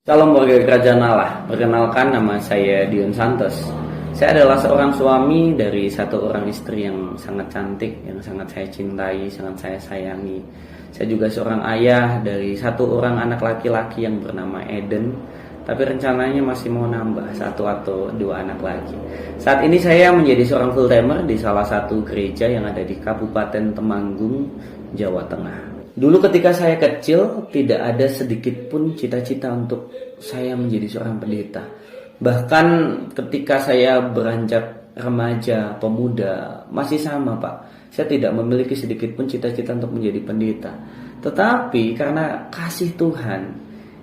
Salam warga kerajaan Allah. Perkenalkan, nama saya Dion Santos. Saya adalah seorang suami dari satu orang istri yang sangat cantik, yang sangat saya cintai, sangat saya sayangi. Saya juga seorang ayah dari satu orang anak laki-laki yang bernama Eden. Tapi rencananya masih mau nambah satu atau dua anak lagi. Saat ini saya menjadi seorang full timer di salah satu gereja yang ada di Kabupaten Temanggung, Jawa Tengah. Dulu ketika saya kecil, tidak ada sedikit pun cita-cita untuk saya menjadi seorang pendeta. Bahkan ketika saya beranjak remaja, pemuda, masih sama Pak. Saya tidak memiliki sedikit pun cita-cita untuk menjadi pendeta. Tetapi karena kasih Tuhan,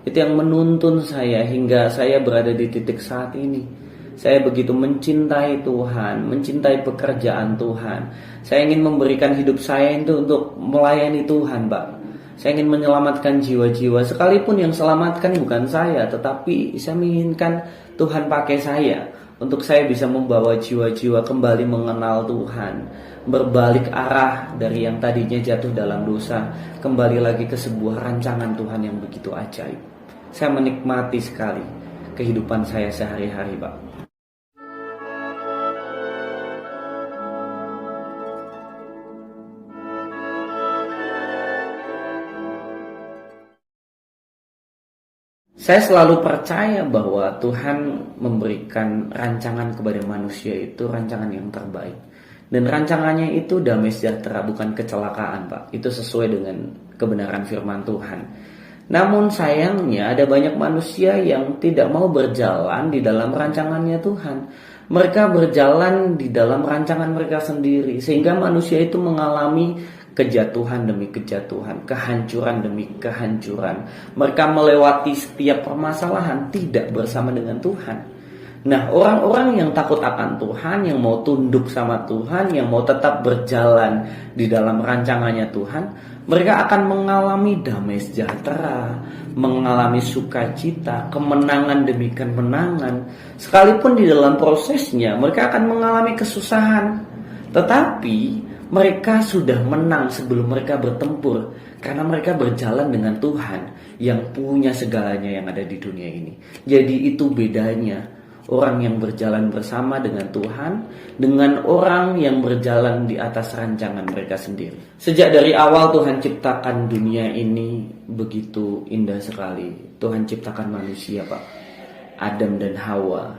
itu yang menuntun saya hingga saya berada di titik saat ini. Saya begitu mencintai Tuhan, mencintai pekerjaan Tuhan. Saya ingin memberikan hidup saya itu untuk melayani Tuhan, Pak. Saya ingin menyelamatkan jiwa-jiwa. Sekalipun yang selamatkan bukan saya, tetapi saya menginginkan Tuhan pakai saya untuk saya bisa membawa jiwa-jiwa kembali mengenal Tuhan, berbalik arah dari yang tadinya jatuh dalam dosa, kembali lagi ke sebuah rancangan Tuhan yang begitu ajaib. Saya menikmati sekali kehidupan saya sehari-hari, Pak. Saya selalu percaya bahwa Tuhan memberikan rancangan kepada manusia itu rancangan yang terbaik. Dan rancangannya itu damai sejahtera, bukan kecelakaan, Pak. Itu sesuai dengan kebenaran firman Tuhan. Namun sayangnya ada banyak manusia yang tidak mau berjalan di dalam rancangannya Tuhan. Mereka berjalan di dalam rancangan mereka sendiri, sehingga manusia itu mengalami kejatuhan demi kejatuhan, kehancuran demi kehancuran. Mereka melewati setiap permasalahan tidak bersama dengan Tuhan. Nah, orang-orang yang takut akan Tuhan, yang mau tunduk sama Tuhan, yang mau tetap berjalan di dalam rancangannya Tuhan, mereka akan mengalami damai sejahtera, mengalami sukacita, kemenangan demi kemenangan. Sekalipun di dalam prosesnya mereka akan mengalami kesusahan, tetapi mereka sudah menang sebelum mereka bertempur, karena mereka berjalan dengan Tuhan yang punya segalanya yang ada di dunia ini. Jadi itu bedanya orang yang berjalan bersama dengan Tuhan dengan orang yang berjalan di atas rancangan mereka sendiri. Sejak dari awal Tuhan ciptakan dunia ini begitu indah sekali. Tuhan ciptakan manusia, Pak, Adam dan Hawa,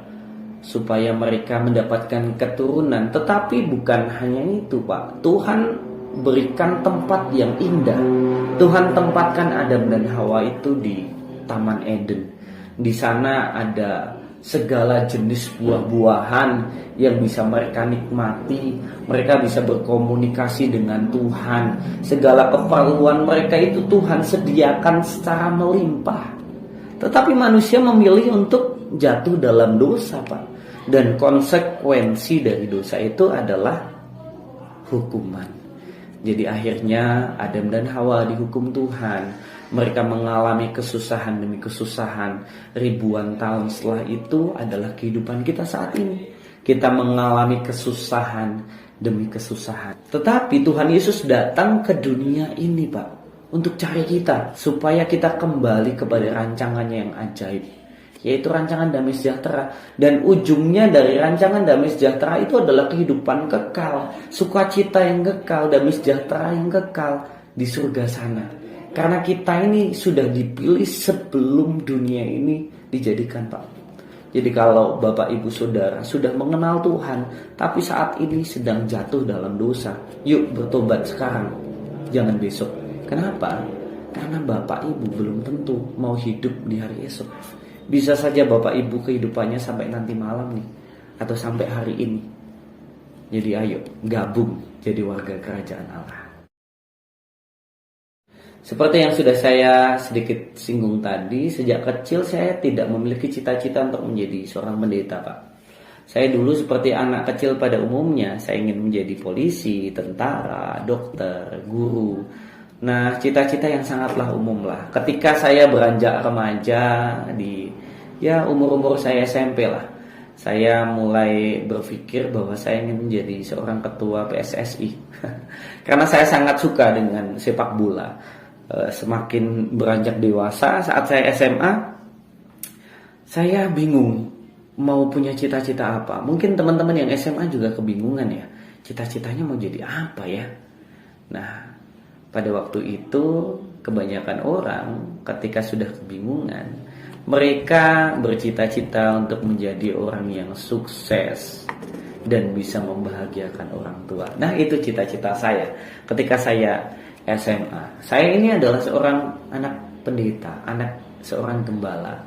supaya mereka mendapatkan keturunan. Tetapi bukan hanya itu, Pak. Tuhan berikan tempat yang indah. Tuhan tempatkan Adam dan Hawa itu di Taman Eden. Di sana ada segala jenis buah-buahan yang bisa mereka nikmati. Mereka bisa berkomunikasi dengan Tuhan. Segala keperluan mereka itu Tuhan sediakan secara melimpah. Tetapi manusia memilih untuk jatuh dalam dosa, Pak. Dan konsekuensi dari dosa itu adalah hukuman. Jadi akhirnya Adam dan Hawa dihukum Tuhan. Mereka mengalami kesusahan demi kesusahan. Ribuan tahun setelah itu adalah kehidupan kita saat ini. Kita mengalami kesusahan demi kesusahan. Tetapi Tuhan Yesus datang ke dunia ini, Pak, untuk cari kita, supaya kita kembali kepada rancangannya yang ajaib, yaitu rancangan damai sejahtera. Dan ujungnya dari rancangan damai sejahtera itu adalah kehidupan kekal, sukacita yang kekal, damai sejahtera yang kekal di surga sana. Karena kita ini sudah dipilih sebelum dunia ini dijadikan, Pak. Jadi kalau Bapak Ibu Saudara sudah mengenal Tuhan, tapi saat ini sedang jatuh dalam dosa, yuk bertobat sekarang, jangan besok. Kenapa? Karena Bapak Ibu belum tentu mau hidup di hari esok. Bisa saja Bapak Ibu kehidupannya sampai nanti malam nih, atau sampai hari ini. Jadi ayo gabung jadi warga kerajaan Allah. Seperti yang sudah saya sedikit singgung tadi, sejak kecil saya tidak memiliki cita-cita untuk menjadi seorang pendeta, Pak. Saya dulu seperti anak kecil pada umumnya, saya ingin menjadi polisi, tentara, dokter, guru. Nah, cita-cita yang sangatlah umum lah. Ketika saya beranjak remaja di umur-umur saya SMP lah, saya mulai berpikir bahwa saya ingin menjadi seorang ketua PSSI. Karena saya sangat suka dengan sepak bola. Semakin beranjak dewasa, saat saya SMA, Saya bingung mau punya cita-cita apa. Mungkin teman-teman yang SMA juga kebingungan ya. Cita-citanya mau jadi apa ya? Nah, pada waktu itu kebanyakan orang ketika sudah kebingungan, mereka bercita-cita untuk menjadi orang yang sukses dan bisa membahagiakan orang tua. Nah, itu cita-cita saya ketika saya SMA. Saya ini adalah seorang anak pendeta, anak seorang gembala.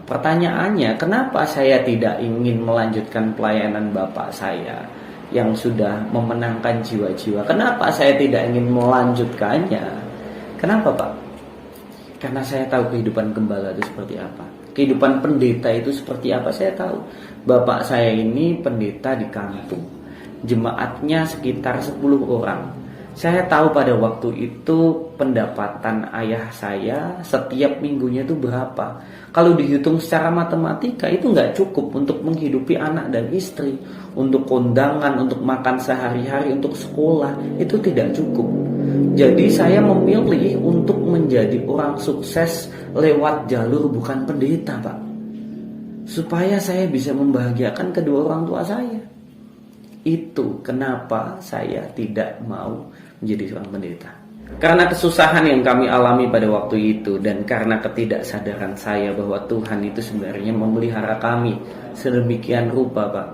Pertanyaannya, kenapa saya tidak ingin melanjutkan pelayanan bapak saya yang sudah memenangkan jiwa-jiwa? Kenapa saya tidak ingin melanjutkannya? Kenapa, Pak? Karena saya tahu kehidupan gembala itu seperti apa. Kehidupan pendeta itu seperti apa, saya tahu. Bapak saya ini pendeta di kampung. Jemaatnya sekitar 10 orang. Saya tahu pada waktu itu pendapatan ayah saya setiap minggunya itu berapa. Kalau dihitung secara matematika itu nggak cukup untuk menghidupi anak dan istri. Untuk kondangan, untuk makan sehari-hari, untuk sekolah, itu tidak cukup. Jadi saya memilih untuk menjadi orang sukses lewat jalur bukan pendeta, Pak. Supaya saya bisa membahagiakan kedua orang tua saya. Itu kenapa saya tidak mau menjadi seorang pendeta. Karena kesusahan yang kami alami pada waktu itu, dan karena ketidaksadaran saya bahwa Tuhan itu sebenarnya memelihara kami sedemikian rupa, Pak.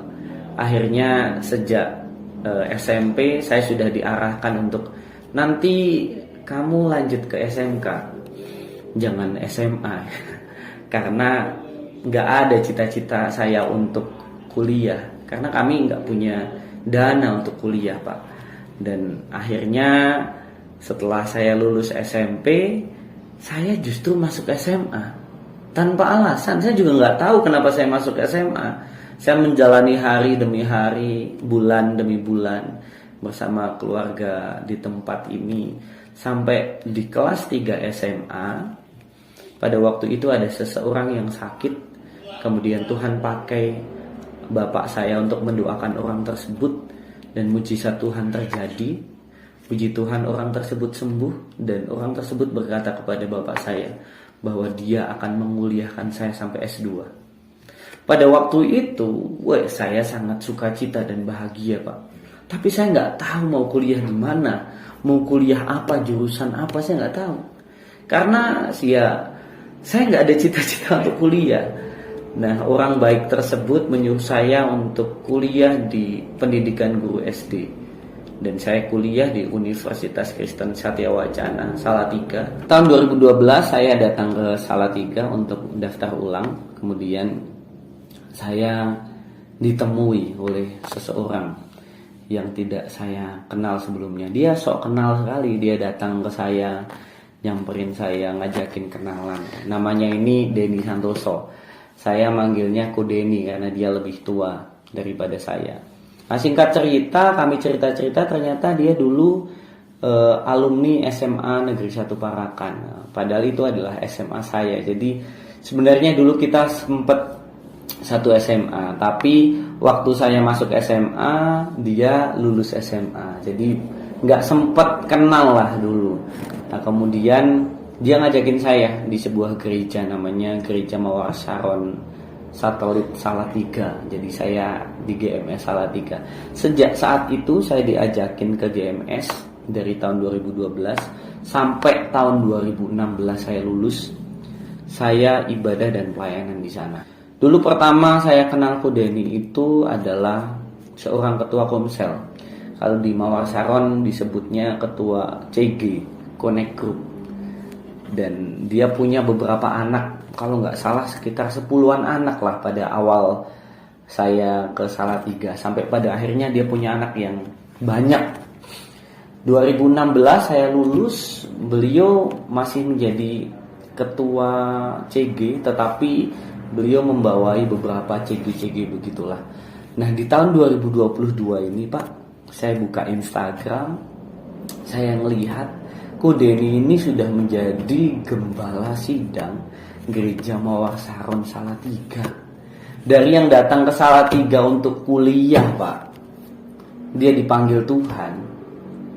Akhirnya sejak SMP saya sudah diarahkan untuk nanti kamu lanjut ke SMK, jangan SMA. Karena nggak ada cita-cita saya untuk kuliah, karena kami nggak punya dana untuk kuliah, Pak. Dan akhirnya setelah saya lulus SMP, saya justru masuk SMA tanpa alasan. Saya juga nggak tahu kenapa saya masuk SMA. Saya menjalani hari demi hari, bulan demi bulan bersama keluarga di tempat ini sampai di kelas 3 SMA. Pada waktu itu ada seseorang yang sakit, kemudian Tuhan pakai bapak saya untuk mendoakan orang tersebut, dan mujizat Tuhan terjadi. Puji Tuhan, orang tersebut sembuh, dan orang tersebut berkata kepada bapak saya bahwa dia akan menguliahkan saya sampai S2. Pada waktu itu, saya sangat sukacita dan bahagia, Pak. Tapi saya nggak tahu mau kuliah di mana, mau kuliah apa, jurusan apa, saya nggak tahu. Karena saya nggak ada cita-cita untuk kuliah. Nah, orang baik tersebut menyuruh saya untuk kuliah di pendidikan guru SD. Dan saya kuliah di Universitas Kristen Satya Wacana, Salatiga. Tahun 2012 saya datang ke Salatiga untuk daftar ulang. Kemudian saya ditemui oleh seseorang yang tidak saya kenal sebelumnya. Dia sok kenal sekali, dia datang ke saya, nyamperin saya, ngajakin kenalan. Namanya ini Denny Santoso. Saya manggilnya Ko Denny karena dia lebih tua daripada saya. Nah, singkat cerita, kami cerita-cerita, ternyata dia dulu alumni SMA Negeri 1 Parakan. Padahal itu adalah SMA saya. Jadi sebenarnya dulu kita sempat satu SMA, tapi waktu saya masuk SMA dia lulus SMA. Jadi nggak sempat kenal lah dulu. Nah, kemudian dia ngajakin saya di sebuah gereja, namanya Gereja Mawar Saron Satelit Salatiga. Jadi saya di GMS Salatiga. Sejak saat itu saya diajakin ke GMS dari tahun 2012 sampai tahun 2016 saya lulus. Saya ibadah dan pelayanan di sana. Dulu pertama saya kenal Ko Denny itu adalah seorang ketua Komsel. Kalau di Mawar Saron disebutnya ketua CG, Connect Group. Dan dia punya beberapa anak, kalau nggak salah sekitar 10-an anak lah pada awal saya ke Salatiga. Sampai pada akhirnya dia punya anak yang banyak. 2016 saya lulus, beliau masih menjadi ketua CG, tetapi beliau membawai beberapa CG-CG begitulah. Nah, di tahun 2022 ini, Pak, saya buka Instagram, saya melihat Ko Denny ini sudah menjadi gembala sidang Gereja Mawar Saron Salatiga. Dari yang datang ke Salatiga untuk kuliah, Pak, dia dipanggil Tuhan,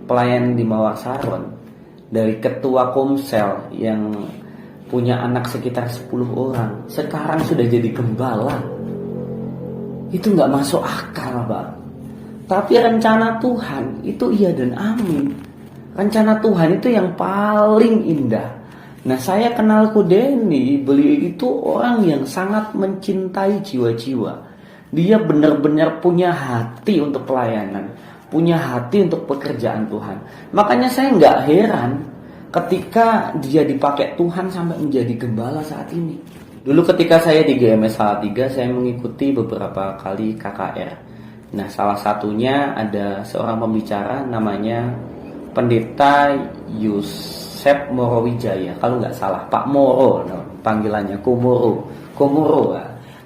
pelayan di Mawar Saron. Dari ketua Komsel yang punya anak sekitar 10 orang, sekarang sudah jadi gembala. Itu nggak masuk akal, Pak. Tapi rencana Tuhan itu iya dan amin. Rencana Tuhan itu yang paling indah. Nah, saya kenal Ko Denny, beliau itu orang yang sangat mencintai jiwa-jiwa. Dia benar-benar punya hati untuk pelayanan, punya hati untuk pekerjaan Tuhan. Makanya saya nggak heran ketika dia dipakai Tuhan sampai menjadi gembala saat ini. Dulu ketika saya di GMS Salatiga, saya mengikuti beberapa kali KKR. Nah, salah satunya ada seorang pembicara namanya Pendeta Yusef Morowijaya, kalau nggak salah, Pak Moro, panggilannya Komoro.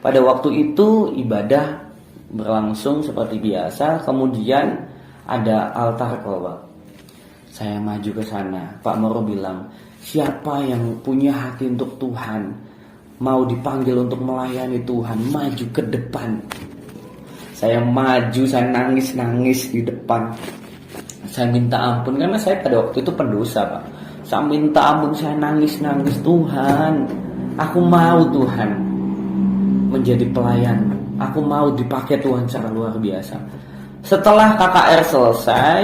Pada waktu itu ibadah berlangsung seperti biasa, kemudian ada altar call. Saya maju ke sana, Pak Moro bilang, siapa yang punya hati untuk Tuhan, mau dipanggil untuk melayani Tuhan, maju ke depan. Saya maju, saya nangis di depan. Saya minta ampun, karena saya pada waktu itu pendosa, Pak. Saya minta ampun, saya nangis, Tuhan, aku mau Tuhan menjadi pelayan. Aku mau dipakai Tuhan secara luar biasa. Setelah KKR selesai,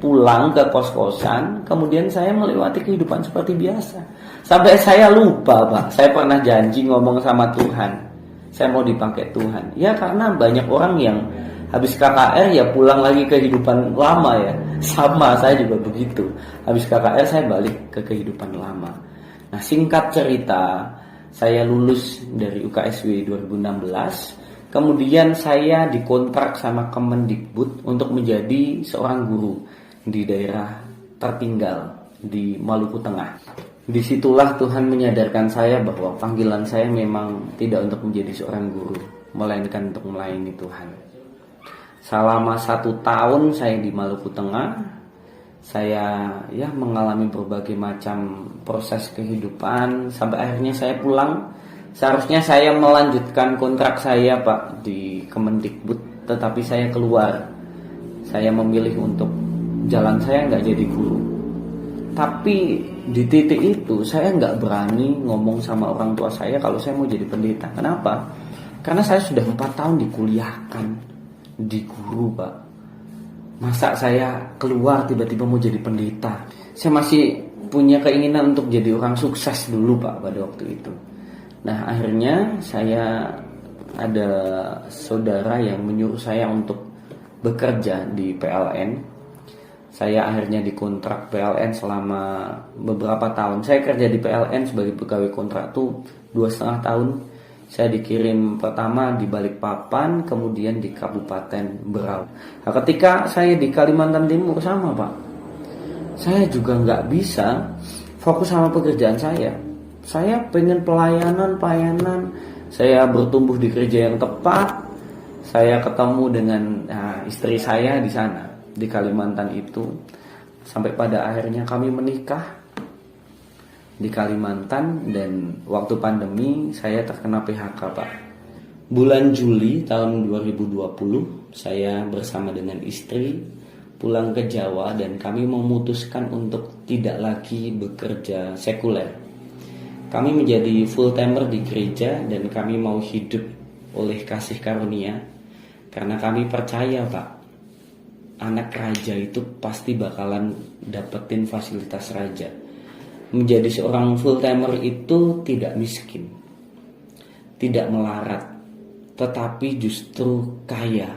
pulang ke kos-kosan, kemudian saya melewati kehidupan seperti biasa. Sampai saya lupa, Pak, saya pernah janji ngomong sama Tuhan, saya mau dipakai Tuhan. Ya karena banyak orang yang habis KKR ya pulang lagi ke kehidupan lama ya. Sama, saya juga begitu. Habis KKR saya balik ke kehidupan lama. Nah, singkat cerita, saya lulus dari UKSW 2016. Kemudian saya dikontrak sama Kemendikbud untuk menjadi seorang guru di daerah tertinggal di Maluku Tengah. Disitulah Tuhan menyadarkan saya bahwa panggilan saya memang tidak untuk menjadi seorang guru, melainkan untuk melayani Tuhan. Selama 1 tahun saya di Maluku Tengah, saya mengalami berbagai macam proses kehidupan sampai akhirnya saya pulang. Seharusnya saya melanjutkan kontrak saya, Pak, di Kemendikbud, tetapi saya keluar. Saya memilih untuk jalan saya nggak jadi guru. Tapi di titik itu saya nggak berani ngomong sama orang tua saya kalau saya mau jadi pendeta. Kenapa? Karena saya sudah 4 tahun dikuliahkan, di guru, Pak. Masa saya keluar tiba-tiba mau jadi pendeta? Saya masih punya keinginan untuk jadi orang sukses dulu, Pak, pada waktu itu. Nah, akhirnya saya ada saudara yang menyuruh saya untuk bekerja di PLN. Saya akhirnya dikontrak PLN selama beberapa tahun. Saya kerja di PLN sebagai pegawai kontrak tuh 2,5 tahun. Saya dikirim pertama di Balikpapan, kemudian di Kabupaten Berau. Nah, ketika saya di Kalimantan Timur sama, Pak, saya juga nggak bisa fokus sama pekerjaan saya. Saya pengen pelayanan. Saya bertumbuh di gereja yang tepat. Saya ketemu dengan istri saya di sana, di Kalimantan itu, sampai pada akhirnya kami menikah di Kalimantan. Dan waktu pandemi saya terkena PHK, Pak. Bulan Juli tahun 2020 saya bersama dengan istri pulang ke Jawa dan kami memutuskan untuk tidak lagi bekerja sekuler. Kami menjadi full timer di gereja dan kami mau hidup oleh kasih karunia, karena kami percaya, Pak, anak raja itu pasti bakalan dapetin fasilitas raja. Menjadi seorang full timer itu tidak miskin, tidak melarat, tetapi justru kaya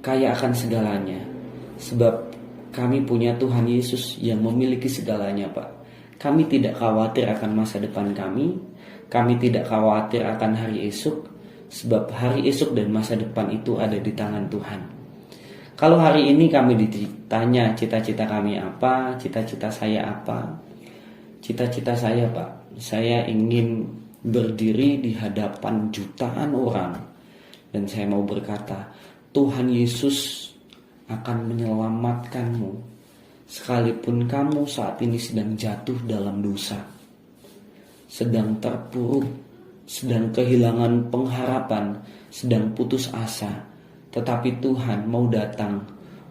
akan segalanya. Sebab kami punya Tuhan Yesus yang memiliki segalanya, Pak. Kami tidak khawatir akan masa depan kami tidak khawatir akan hari esok, sebab hari esok dan masa depan itu ada di tangan Tuhan. Kalau hari ini kami ditanya cita-cita kami apa, cita-cita saya apa? Cita-cita saya, Pak, saya ingin berdiri di hadapan jutaan orang dan saya mau berkata, Tuhan Yesus akan menyelamatkanmu sekalipun kamu saat ini sedang jatuh dalam dosa, sedang terpuruk, sedang kehilangan pengharapan, sedang putus asa. Tetapi Tuhan mau datang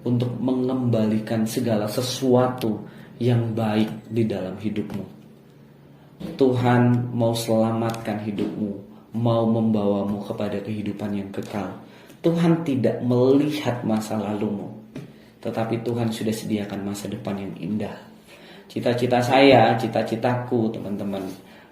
untuk mengembalikan segala sesuatu yang baik di dalam hidupmu. Tuhan mau selamatkan hidupmu, mau membawamu kepada kehidupan yang kekal. Tuhan tidak melihat masa lalumu, tetapi Tuhan sudah sediakan masa depan yang indah. Cita-cita saya, cita-citaku teman-teman,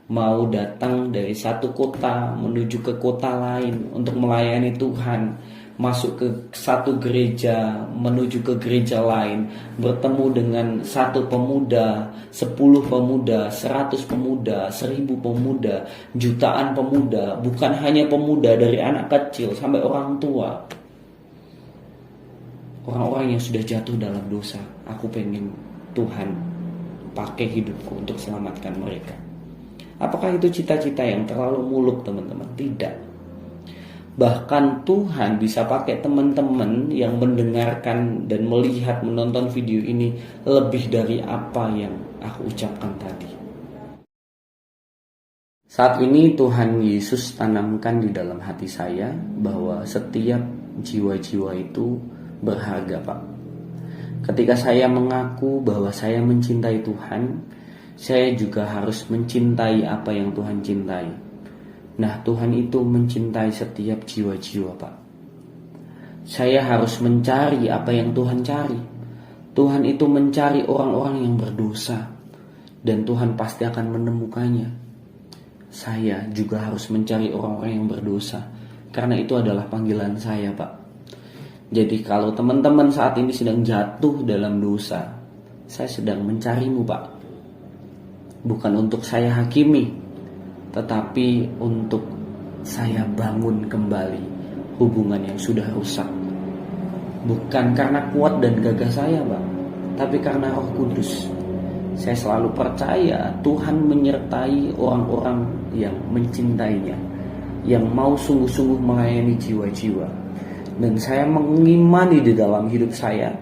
mau datang dari satu kota menuju ke kota lain untuk melayani Tuhan, masuk ke satu gereja menuju ke gereja lain, bertemu dengan satu pemuda, 10 pemuda, 100 pemuda, 1000 pemuda, jutaan pemuda, bukan hanya pemuda, dari anak kecil sampai orang tua, orang-orang yang sudah jatuh dalam dosa. Aku pengen Tuhan pakai hidupku untuk selamatkan mereka. Apakah itu cita-cita yang terlalu muluk teman-teman? Tidak. Bahkan Tuhan bisa pakai teman-teman yang mendengarkan dan melihat, menonton video ini lebih dari apa yang aku ucapkan tadi. Saat ini Tuhan Yesus tanamkan di dalam hati saya bahwa setiap jiwa-jiwa itu berharga, Pak. Ketika saya mengaku bahwa saya mencintai Tuhan, saya juga harus mencintai apa yang Tuhan cintai. Nah, Tuhan itu mencintai setiap jiwa-jiwa, Pak. Saya harus mencari apa yang Tuhan cari. Tuhan itu mencari orang-orang yang berdosa, dan Tuhan pasti akan menemukannya. Saya juga harus mencari orang-orang yang berdosa, karena itu adalah panggilan saya, Pak. Jadi kalau teman-teman saat ini sedang jatuh dalam dosa, saya sedang mencarimu, Pak. Bukan untuk saya hakimi, tetapi untuk saya bangun kembali hubungan yang sudah rusak. Bukan karena kuat dan gagah saya, Pak, tapi karena Roh Kudus. Saya selalu percaya Tuhan menyertai orang-orang yang mencintainya, yang mau sungguh-sungguh melayani jiwa-jiwa. Dan saya mengimani di dalam hidup saya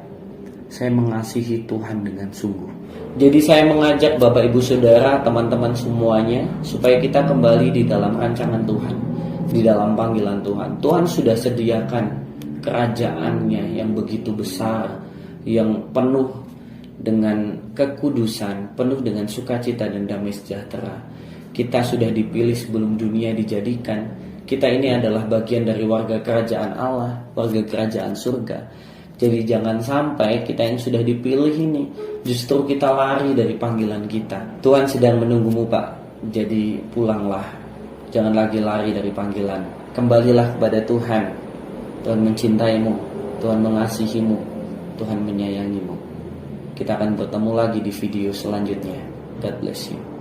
mengasihi Tuhan dengan sungguh. Jadi saya mengajak Bapak Ibu Saudara, teman-teman semuanya, supaya kita kembali di dalam rancangan Tuhan, di dalam panggilan Tuhan. Tuhan sudah sediakan kerajaannya yang begitu besar, yang penuh dengan kekudusan, penuh dengan sukacita dan damai sejahtera. Kita sudah dipilih sebelum dunia dijadikan. Kita ini adalah bagian dari warga kerajaan Allah, warga kerajaan surga. Jadi jangan sampai kita yang sudah dipilih ini justru kita lari dari panggilan kita. Tuhan sedang menunggumu, Pak. Jadi pulanglah. Jangan lagi lari dari panggilan. Kembalilah kepada Tuhan. Tuhan mencintaimu, Tuhan mengasihimu, Tuhan menyayangimu. Kita akan bertemu lagi di video selanjutnya. God bless you.